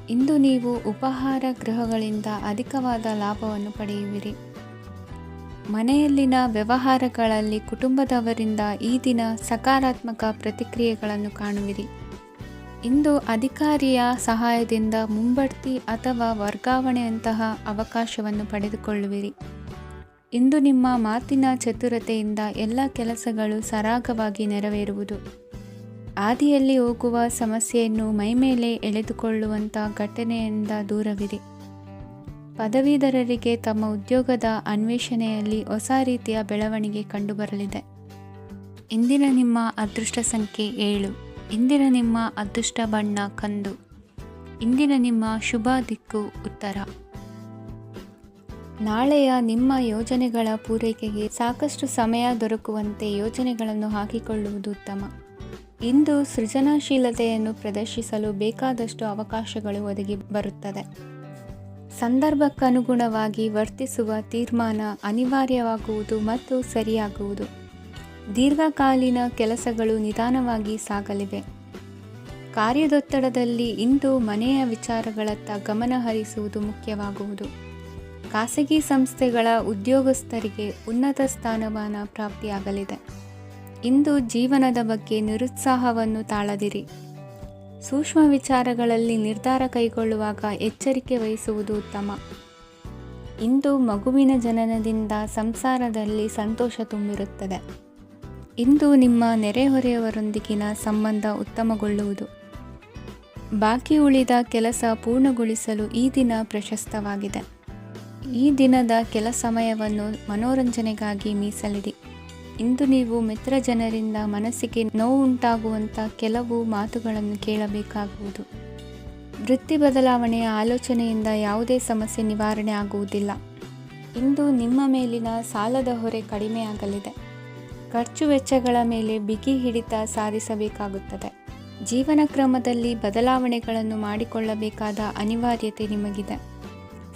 ಇಂದು ನೀವು ಉಪಹಾರ ಗೃಹಗಳಿಂದ ಅಧಿಕವಾದ ಲಾಭವನ್ನು ಪಡೆಯುವಿರಿ. ಮನೆಯಲ್ಲಿನ ವ್ಯವಹಾರಗಳಲ್ಲಿ ಕುಟುಂಬದವರಿಂದ ಈ ದಿನ ಸಕಾರಾತ್ಮಕ ಪ್ರತಿಕ್ರಿಯೆಗಳನ್ನು ಕಾಣುವಿರಿ. ಇಂದು ಅಧಿಕಾರಿಯ ಸಹಾಯದಿಂದ ಮುಂಬಡ್ತಿ ಅಥವಾ ವರ್ಗಾವಣೆಯಂತಹ ಅವಕಾಶವನ್ನು ಪಡೆದುಕೊಳ್ಳುವಿರಿ. ಇಂದು ನಿಮ್ಮ ಮಾತಿನ ಚತುರತೆಯಿಂದ ಎಲ್ಲ ಕೆಲಸಗಳು ಸರಾಗವಾಗಿ ನೆರವೇರುವುದು. ಹಾದಿಯಲ್ಲಿ ಹೋಗುವ ಸಮಸ್ಯೆಯನ್ನು ಮೈಮೇಲೆ ಎಳೆದುಕೊಳ್ಳುವಂಥ ಘಟನೆಯಿಂದ ದೂರವಿರಿ. ಪದವೀಧರರಿಗೆ ತಮ್ಮ ಉದ್ಯೋಗದ ಅನ್ವೇಷಣೆಯಲ್ಲಿ ಹೊಸ ರೀತಿಯ ಬೆಳವಣಿಗೆ ಕಂಡುಬರಲಿದೆ. ಇಂದಿನ ನಿಮ್ಮ ಅದೃಷ್ಟ ಸಂಖ್ಯೆ 7. ಇಂದಿನ ನಿಮ್ಮ ಅದೃಷ್ಟ ಬಣ್ಣ ಕಂದು. ಇಂದಿನ ನಿಮ್ಮ ಶುಭ ದಿಕ್ಕು ಉತ್ತರ. ನಾಳೆಯ ನಿಮ್ಮ ಯೋಜನೆಗಳ ಪೂರೈಕೆಗೆ ಸಾಕಷ್ಟು ಸಮಯ ದೊರಕುವಂತೆ ಯೋಜನೆಗಳನ್ನು ಹಾಕಿಕೊಳ್ಳುವುದು ಉತ್ತಮ. ಇಂದು ಸೃಜನಶೀಲತೆಯನ್ನು ಪ್ರದರ್ಶಿಸಲು ಬೇಕಾದಷ್ಟು ಅವಕಾಶಗಳು ಒದಗಿ ಬರುತ್ತದೆ. ಸಂದರ್ಭಕ್ಕನುಗುಣವಾಗಿ ವರ್ತಿಸುವ ತೀರ್ಮಾನ ಅನಿವಾರ್ಯವಾಗುವುದು ಮತ್ತು ಸರಿಯಾಗುವುದು. ದೀರ್ಘಕಾಲೀನ ಕೆಲಸಗಳು ನಿಧಾನವಾಗಿ ಸಾಗಲಿವೆ. ಕಾರ್ಯದೊತ್ತಡದಲ್ಲಿ ಇಂದು ಮನೆಯ ವಿಚಾರಗಳತ್ತ ಗಮನ ಹರಿಸುವುದು ಮುಖ್ಯವಾಗುವುದು. ಖಾಸಗಿ ಸಂಸ್ಥೆಗಳ ಉದ್ಯೋಗಸ್ಥರಿಗೆ ಉನ್ನತ ಸ್ಥಾನಮಾನ ಪ್ರಾಪ್ತಿಯಾಗಲಿದೆ. ಇಂದು ಜೀವನದ ಬಗ್ಗೆ ನಿರುತ್ಸಾಹವನ್ನು ತಾಳದಿರಿ. ಸೂಕ್ಷ್ಮ ವಿಚಾರಗಳಲ್ಲಿ ನಿರ್ಧಾರ ಕೈಗೊಳ್ಳುವಾಗ ಎಚ್ಚರಿಕೆ ವಹಿಸುವುದು ಉತ್ತಮ. ಇಂದು ಮಗುವಿನ ಜನನದಿಂದ ಸಂಸಾರದಲ್ಲಿ ಸಂತೋಷ ತುಂಬಿರುತ್ತದೆ. ಇಂದು ನಿಮ್ಮ ನೆರೆಹೊರೆಯವರೊಂದಿಗಿನ ಸಂಬಂಧ ಉತ್ತಮಗೊಳ್ಳುವುದು. ಬಾಕಿ ಉಳಿದ ಕೆಲಸ ಪೂರ್ಣಗೊಳಿಸಲು ಈ ದಿನ ಪ್ರಶಸ್ತವಾಗಿದೆ. ಈ ದಿನದ ಕೆಲ ಸಮಯವನ್ನು ಮನೋರಂಜನೆಗಾಗಿ ಮೀಸಲಿಡಿ. ಇಂದು ನೀವು ಮಿತ್ರ ಜನರಿಂದ ಮನಸ್ಸಿಗೆ ನೋವುಂಟಾಗುವಂಥ ಕೆಲವು ಮಾತುಗಳನ್ನು ಕೇಳಬೇಕಾಗುವುದು. ವೃತ್ತಿ ಬದಲಾವಣೆಯ ಆಲೋಚನೆಯಿಂದ ಯಾವುದೇ ಸಮಸ್ಯೆ ನಿವಾರಣೆ ಆಗುವುದಿಲ್ಲ. ಇಂದು ನಿಮ್ಮ ಮೇಲಿನ ಸಾಲದ ಹೊರೆ ಕಡಿಮೆಯಾಗಲಿದೆ. ಖರ್ಚು ವೆಚ್ಚಗಳ ಮೇಲೆ ಬಿಗಿ ಹಿಡಿತ ಸಾಧಿಸಬೇಕಾಗುತ್ತದೆ. ಜೀವನ ಕ್ರಮದಲ್ಲಿ ಬದಲಾವಣೆಗಳನ್ನು ಮಾಡಿಕೊಳ್ಳಬೇಕಾದ ಅನಿವಾರ್ಯತೆ ನಿಮಗಿದೆ.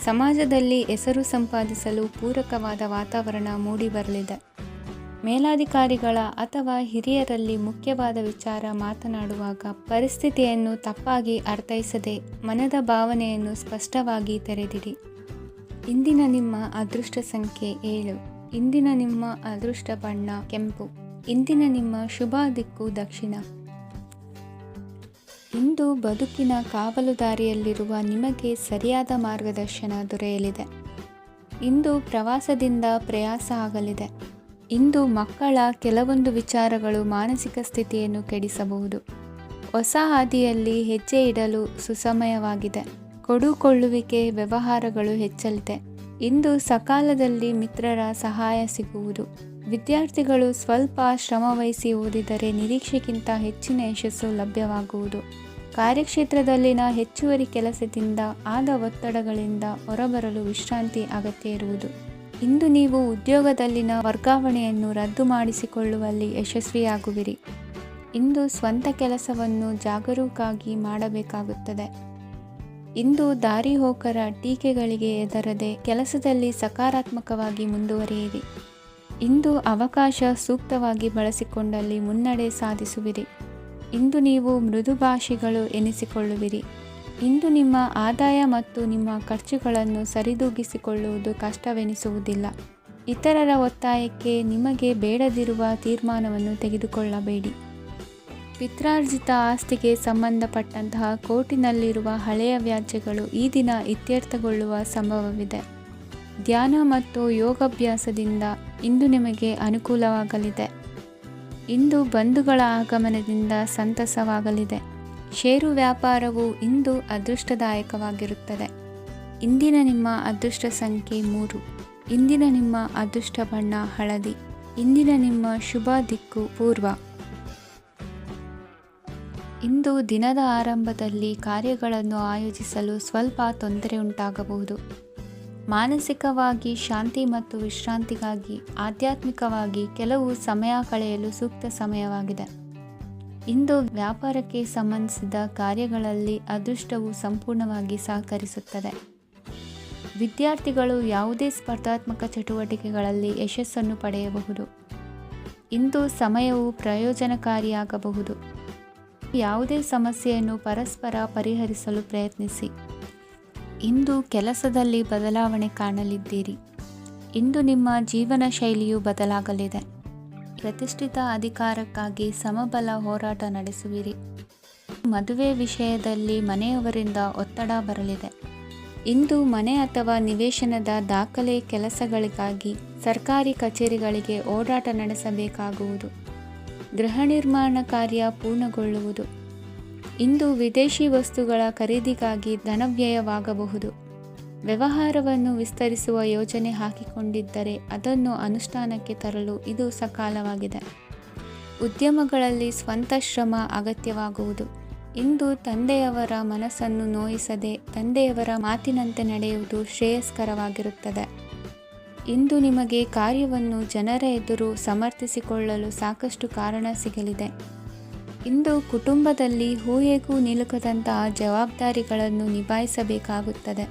ಸಮಾಜದಲ್ಲಿ ಹೆಸರು ಸಂಪಾದಿಸಲು ಪೂರಕವಾದ ವಾತಾವರಣ ಮೂಡಿಬರಲಿದೆ. ಮೇಲಾಧಿಕಾರಿಗಳ ಅಥವಾ ಹಿರಿಯರಲ್ಲಿ ಮುಖ್ಯವಾದ ವಿಚಾರ ಮಾತನಾಡುವಾಗ ಪರಿಸ್ಥಿತಿಯನ್ನು ತಪ್ಪಾಗಿ ಅರ್ಥೈಸದೆ ಮನದ ಭಾವನೆಯನ್ನು ಸ್ಪಷ್ಟವಾಗಿ ತೆರೆದಿಡಿ. ಇಂದಿನ ನಿಮ್ಮ ಅದೃಷ್ಟ ಸಂಖ್ಯೆ 7. ಇಂದಿನ ನಿಮ್ಮ ಅದೃಷ್ಟ ಬಣ್ಣ ಕೆಂಪು. ಇಂದಿನ ನಿಮ್ಮ ಶುಭ ದಿಕ್ಕು ದಕ್ಷಿಣ. ಇಂದು ಬದುಕಿನ ಕಾವಲುದಾರಿಯಲ್ಲಿರುವ ನಿಮಗೆ ಸರಿಯಾದ ಮಾರ್ಗದರ್ಶನ ದೊರೆಯಲಿದೆ. ಇಂದು ಪ್ರವಾಸದಿಂದ ಪ್ರಯಾಸ ಆಗಲಿದೆ. ಇಂದು ಮಕ್ಕಳ ಕೆಲವೊಂದು ವಿಚಾರಗಳು ಮಾನಸಿಕ ಸ್ಥಿತಿಯನ್ನು ಕೆಡಿಸಬಹುದು. ಹೊಸ ಹಾದಿಯಲ್ಲಿ ಹೆಜ್ಜೆ ಇಡಲು ಸುಸಮಯವಾಗಿದೆ. ಕೊಡುಕೊಳ್ಳುವಿಕೆ ವ್ಯವಹಾರಗಳು ಹೆಚ್ಚಲಿದೆ. ಇಂದು ಸಕಾಲದಲ್ಲಿ ಮಿತ್ರರ ಸಹಾಯ ಸಿಗುವುದು. ವಿದ್ಯಾರ್ಥಿಗಳು ಸ್ವಲ್ಪ ಶ್ರಮವಹಿಸಿ ಓದಿದರೆ ನಿರೀಕ್ಷೆಗಿಂತ ಹೆಚ್ಚಿನ ಯಶಸ್ಸು ಲಭ್ಯವಾಗುವುದು. ಕಾರ್ಯಕ್ಷೇತ್ರದಲ್ಲಿನ ಹೆಚ್ಚುವರಿ ಕೆಲಸದಿಂದ ಆದ ಒತ್ತಡಗಳಿಂದ ಹೊರಬರಲು ವಿಶ್ರಾಂತಿ ಅಗತ್ಯ ಇರುವುದು. ಇಂದು ನೀವು ಉದ್ಯೋಗದಲ್ಲಿನ ವರ್ಗಾವಣೆಯನ್ನು ರದ್ದು ಮಾಡಿಸಿಕೊಳ್ಳುವಲ್ಲಿ ಯಶಸ್ವಿಯಾಗುವಿರಿ. ಇಂದು ಸ್ವಂತ ಕೆಲಸವನ್ನು ಜಾಗರೂಕವಾಗಿ ಮಾಡಬೇಕಾಗುತ್ತದೆ. ಇಂದು ದಾರಿಹೋಕರ ಟೀಕೆಗಳಿಗೆ ಹೆದರದೆ ಕೆಲಸದಲ್ಲಿ ಸಕಾರಾತ್ಮಕವಾಗಿ ಮುಂದುವರಿಯಿರಿ. ಇಂದು ಅವಕಾಶ ಸೂಕ್ತವಾಗಿ ಬಳಸಿಕೊಂಡಲ್ಲಿ ಮುನ್ನಡೆ ಸಾಧಿಸುವಿರಿ. ಇಂದು ನೀವು ಮೃದುಭಾಷಿಗಳು ಎನಿಸಿಕೊಳ್ಳುವಿರಿ. ಇಂದು ನಿಮ್ಮ ಆದಾಯ ಮತ್ತು ನಿಮ್ಮ ಖರ್ಚುಗಳನ್ನು ಸರಿದೂಗಿಸಿಕೊಳ್ಳುವುದು ಕಷ್ಟವೆನಿಸುವುದಿಲ್ಲ. ಇತರರ ಒತ್ತಾಯಕ್ಕೆ ನಿಮಗೆ ಬೇಡದಿರುವ ತೀರ್ಮಾನವನ್ನು ತೆಗೆದುಕೊಳ್ಳಬೇಡಿ. ಪಿತ್ರಾರ್ಜಿತ ಆಸ್ತಿಗೆ ಸಂಬಂಧಪಟ್ಟಂತಹ ಕೋರ್ಟಿನಲ್ಲಿರುವ ಹಳೆಯ ವ್ಯಾಜ್ಯಗಳು ಈ ದಿನ ಇತ್ಯರ್ಥಗೊಳ್ಳುವ ಸಂಭವವಿದೆ. ಧ್ಯಾನ ಮತ್ತು ಯೋಗಾಭ್ಯಾಸದಿಂದ ಇಂದು ನಿಮಗೆ ಅನುಕೂಲವಾಗಲಿದೆ. ಇಂದು ಬಂಧುಗಳ ಆಗಮನದಿಂದ ಸಂತಸವಾಗಲಿದೆ. ಷೇರು ವ್ಯಾಪಾರವು ಇಂದು ಅದೃಷ್ಟದಾಯಕವಾಗಿರುತ್ತದೆ. ಇಂದಿನ ನಿಮ್ಮ ಅದೃಷ್ಟ ಸಂಖ್ಯೆ 3. ಇಂದಿನ ನಿಮ್ಮ ಅದೃಷ್ಟ ಬಣ್ಣ ಹಳದಿ. ಇಂದಿನ ನಿಮ್ಮ ಶುಭ ದಿಕ್ಕು ಪೂರ್ವ. ಇಂದು ದಿನದ ಆರಂಭದಲ್ಲಿ ಕಾರ್ಯಗಳನ್ನು ಆಯೋಜಿಸಲು ಸ್ವಲ್ಪ ತೊಂದರೆ ಉಂಟಾಗಬಹುದು. ಮಾನಸಿಕವಾಗಿ ಶಾಂತಿ ಮತ್ತು ವಿಶ್ರಾಂತಿಗಾಗಿ ಆಧ್ಯಾತ್ಮಿಕವಾಗಿ ಕೆಲವು ಸಮಯ ಕಳೆಯಲು ಸೂಕ್ತ ಸಮಯವಾಗಿದೆ. ಇಂದು ವ್ಯಾಪಾರಕ್ಕೆ ಸಂಬಂಧಿಸಿದ ಕಾರ್ಯಗಳಲ್ಲಿ ಅದೃಷ್ಟವು ಸಂಪೂರ್ಣವಾಗಿ ಸಹಕರಿಸುತ್ತದೆ. ವಿದ್ಯಾರ್ಥಿಗಳು ಯಾವುದೇ ಸ್ಪರ್ಧಾತ್ಮಕ ಚಟುವಟಿಕೆಗಳಲ್ಲಿ ಯಶಸ್ಸನ್ನು ಪಡೆಯಬಹುದು. ಇಂದು ಸಮಯವು ಪ್ರಯೋಜನಕಾರಿಯಾಗಬಹುದು. ಯಾವುದೇ ಸಮಸ್ಯೆಯನ್ನು ಪರಸ್ಪರ ಪರಿಹರಿಸಲು ಪ್ರಯತ್ನಿಸಿ. ಇಂದು ಕೆಲಸದಲ್ಲಿ ಬದಲಾವಣೆ ಕಾಣಲಿದ್ದೀರಿ. ಇಂದು ನಿಮ್ಮ ಜೀವನ ಶೈಲಿಯು ಬದಲಾಗಲಿದೆ. ಪ್ರತಿಷ್ಠಿತ ಅಧಿಕಾರಕ್ಕಾಗಿ ಸಮಬಲ ಹೋರಾಟ ನಡೆಸುವಿರಿ. ಮದುವೆ ವಿಷಯದಲ್ಲಿ ಮನೆಯವರಿಂದ ಒತ್ತಡ ಬರಲಿದೆ. ಇಂದು ಮನೆ ಅಥವಾ ನಿವೇಶನದ ದಾಖಲೆ ಕೆಲಸಗಳಿಗಾಗಿ ಸರ್ಕಾರಿ ಕಚೇರಿಗಳಿಗೆ ಓಡಾಟ ನಡೆಸಬೇಕಾಗುವುದು. ಗೃಹ ನಿರ್ಮಾಣ ಕಾರ್ಯ ಪೂರ್ಣಗೊಳ್ಳುವುದು. ಇಂದು ವಿದೇಶಿ ವಸ್ತುಗಳ ಖರೀದಿಗಾಗಿ ಧನವ್ಯಯವಾಗಬಹುದು. ವ್ಯವಹಾರವನ್ನು ವಿಸ್ತರಿಸುವ ಯೋಜನೆ ಹಾಕಿಕೊಂಡಿದ್ದರೆ ಅದನ್ನು ಅನುಷ್ಠಾನಕ್ಕೆ ತರಲು ಇದು ಸಕಾಲವಾಗಿದೆ. ಉದ್ಯಮಗಳಲ್ಲಿ ಸ್ವಂತ ಶ್ರಮ ಅಗತ್ಯವಾಗುವುದು. ಇಂದು ತಂದೆಯವರ ಮನಸ್ಸನ್ನು ನೋಯಿಸದೆ ತಂದೆಯವರ ಮಾತಿನಂತೆ ನಡೆಯುವುದು ಶ್ರೇಯಸ್ಕರವಾಗಿರುತ್ತದೆ. ಇಂದು ನಿಮಗೆ ಕಾರ್ಯವನ್ನು ಜನರ ಎದುರು ಸಮರ್ಥಿಸಿಕೊಳ್ಳಲು ಸಾಕಷ್ಟು ಕಾರಣ ಸಿಗಲಿದೆ. ಇಂದು ಕುಟುಂಬದಲ್ಲಿ ಊಹೆಗೂ ನಿಲುಕದಂತಹ ಜವಾಬ್ದಾರಿಗಳನ್ನು ನಿಭಾಯಿಸಬೇಕಾಗುತ್ತದೆ.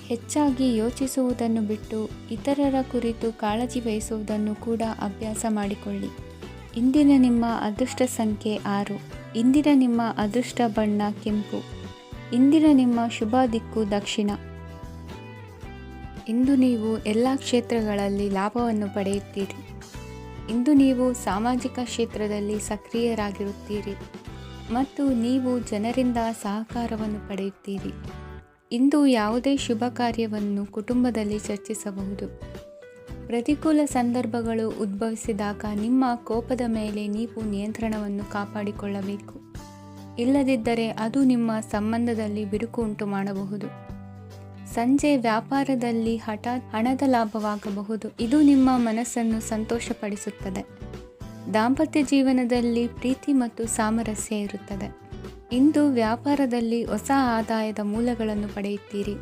ಹೆಚ್ಚಾಗಿ ಯೋಚಿಸುವುದನ್ನು ಬಿಟ್ಟು ಇತರರ ಕುರಿತು ಕಾಳಜಿ ವಹಿಸುವುದನ್ನು ಕೂಡ ಅಭ್ಯಾಸ ಮಾಡಿಕೊಳ್ಳಿ. ಇಂದಿನ ನಿಮ್ಮ ಅದೃಷ್ಟ ಸಂಖ್ಯೆ 6. ಇಂದಿನ ನಿಮ್ಮ ಅದೃಷ್ಟ ಬಣ್ಣ ಕೆಂಪು. ಇಂದಿನ ನಿಮ್ಮ ಶುಭ ದಿಕ್ಕು ದಕ್ಷಿಣ. ಇಂದು ನೀವು ಎಲ್ಲ ಕ್ಷೇತ್ರಗಳಲ್ಲಿ ಲಾಭವನ್ನು ಪಡೆಯುತ್ತೀರಿ. ಇಂದು ನೀವು ಸಾಮಾಜಿಕ ಕ್ಷೇತ್ರದಲ್ಲಿ ಸಕ್ರಿಯರಾಗಿರುತ್ತೀರಿ ಮತ್ತು ನೀವು ಜನರಿಂದ ಸಹಕಾರವನ್ನು ಪಡೆಯುತ್ತೀರಿ. ಇಂದು ಯಾವುದೇ ಶುಭ ಕಾರ್ಯವನ್ನು ಕುಟುಂಬದಲ್ಲಿ ಚರ್ಚಿಸಬಹುದು. ಪ್ರತಿಕೂಲ ಸಂದರ್ಭಗಳು ಉದ್ಭವಿಸಿದಾಗ ನಿಮ್ಮ ಕೋಪದ ಮೇಲೆ ನೀವು ನಿಯಂತ್ರಣವನ್ನು ಕಾಪಾಡಿಕೊಳ್ಳಬೇಕು. ಇಲ್ಲದಿದ್ದರೆ ಅದು ನಿಮ್ಮ ಸಂಬಂಧದಲ್ಲಿ ಬಿರುಕು ಉಂಟು ಮಾಡಬಹುದು. ಸಂಜೆ ವ್ಯಾಪಾರದಲ್ಲಿ ಹಠಾತ್ ಹಣದ ಲಾಭವಾಗಬಹುದು. ಇದು ನಿಮ್ಮ ಮನಸ್ಸನ್ನು ಸಂತೋಷಪಡಿಸುತ್ತದೆ. ದಾಂಪತ್ಯ ಜೀವನದಲ್ಲಿ ಪ್ರೀತಿ ಮತ್ತು ಸಾಮರಸ್ಯ ಇರುತ್ತದೆ. ಇಂದು ವ್ಯಾಪಾರದಲ್ಲಿ ಹೊಸ ಆದಾಯದ ಮೂಲಗಳನ್ನು ಪಡೆಯುತ್ತೀರಿ.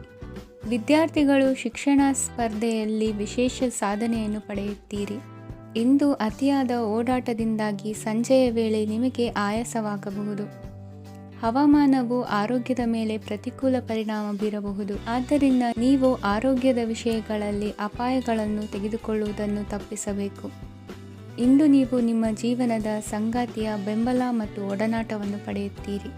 ವಿದ್ಯಾರ್ಥಿಗಳು ಶಿಕ್ಷಣ ಸ್ಪರ್ಧೆಯಲ್ಲಿ ವಿಶೇಷ ಸಾಧನೆಯನ್ನು ಪಡೆಯುತ್ತೀರಿ. ಇಂದು ಅತಿಯಾದ ಓಡಾಟದಿಂದಾಗಿ ಸಂಜೆಯ ವೇಳೆ ನಿಮಗೆ ಆಯಾಸವಾಗಬಹುದು. ಹವಾಮಾನವು ಆರೋಗ್ಯದ ಮೇಲೆ ಪ್ರತಿಕೂಲ ಪರಿಣಾಮ ಬೀರಬಹುದು. ಆದ್ದರಿಂದ ನೀವು ಆರೋಗ್ಯದ ವಿಷಯಗಳಲ್ಲಿ ಅಪಾಯಗಳನ್ನು ತೆಗೆದುಕೊಳ್ಳುವುದನ್ನು ತಪ್ಪಿಸಬೇಕು. ಇಂದು ನೀವು ನಿಮ್ಮ ಜೀವನದ ಸಂಗಾತಿಯ ಬೆಂಬಲ ಮತ್ತು ಒಡನಾಟವನ್ನು ಪಡೆಯುತ್ತೀರಿ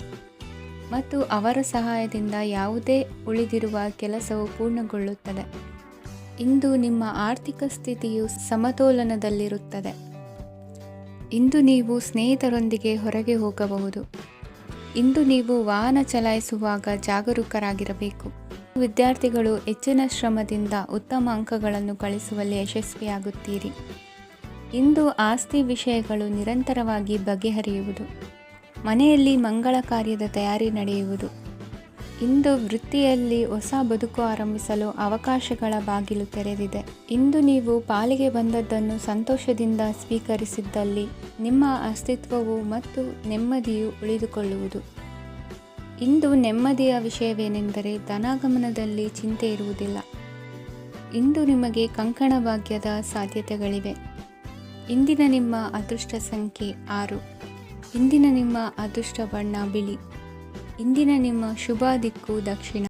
ಮತ್ತು ಅವರ ಸಹಾಯದಿಂದ ಯಾವುದೇ ಉಳಿದಿರುವ ಕೆಲಸವು ಪೂರ್ಣಗೊಳ್ಳುತ್ತದೆ. ಇಂದು ನಿಮ್ಮ ಆರ್ಥಿಕ ಸ್ಥಿತಿಯು ಸಮತೋಲನದಲ್ಲಿರುತ್ತದೆ. ಇಂದು ನೀವು ಸ್ನೇಹಿತರೊಂದಿಗೆ ಹೊರಗೆ ಹೋಗಬಹುದು. ಇಂದು ನೀವು ವಾಹನ ಚಲಾಯಿಸುವಾಗ ಜಾಗರೂಕರಾಗಿರಬೇಕು. ವಿದ್ಯಾರ್ಥಿಗಳು ಹೆಚ್ಚಿನ ಶ್ರಮದಿಂದ ಉತ್ತಮ ಅಂಕಗಳನ್ನು ಗಳಿಸುವಲ್ಲಿ ಯಶಸ್ವಿಯಾಗುತ್ತೀರಿ. ಇಂದು ಆಸ್ತಿ ವಿಷಯಗಳು ನಿರಂತರವಾಗಿ ಬಗೆಹರಿಯುವುದು. ಮನೆಯಲ್ಲಿ ಮಂಗಳ ಕಾರ್ಯದ ತಯಾರಿ ನಡೆಯುವುದು. ಇಂದು ವೃತ್ತಿಯಲ್ಲಿ ಹೊಸ ಬದುಕು ಆರಂಭಿಸಲು ಅವಕಾಶಗಳ ಬಾಗಿಲು ತೆರೆದಿದೆ. ಇಂದು ನೀವು ಪಾಲಿಗೆ ಬಂದದ್ದನ್ನು ಸಂತೋಷದಿಂದ ಸ್ವೀಕರಿಸಿದ್ದಲ್ಲಿ ನಿಮ್ಮ ಅಸ್ತಿತ್ವವು ಮತ್ತು ನೆಮ್ಮದಿಯು ಉಳಿದುಕೊಳ್ಳುವುದು. ಇಂದು ನೆಮ್ಮದಿಯ ವಿಷಯವೇನೆಂದರೆ ಧನಾಗಮನದಲ್ಲಿ ಚಿಂತೆ ಇರುವುದಿಲ್ಲ. ಇಂದು ನಿಮಗೆ ಕಂಕಣ ಭಾಗ್ಯದ ಸಾಧ್ಯತೆಗಳಿವೆ. ಇಂದಿನ ನಿಮ್ಮ ಅದೃಷ್ಟ ಸಂಖ್ಯೆ 6. ಇಂದಿನ ನಿಮ್ಮ ಅದೃಷ್ಟ ಬಣ್ಣ ಬಿಳಿ. ಇಂದಿನ ನಿಮ್ಮ ಶುಭ ದಿಕ್ಕು ದಕ್ಷಿಣ.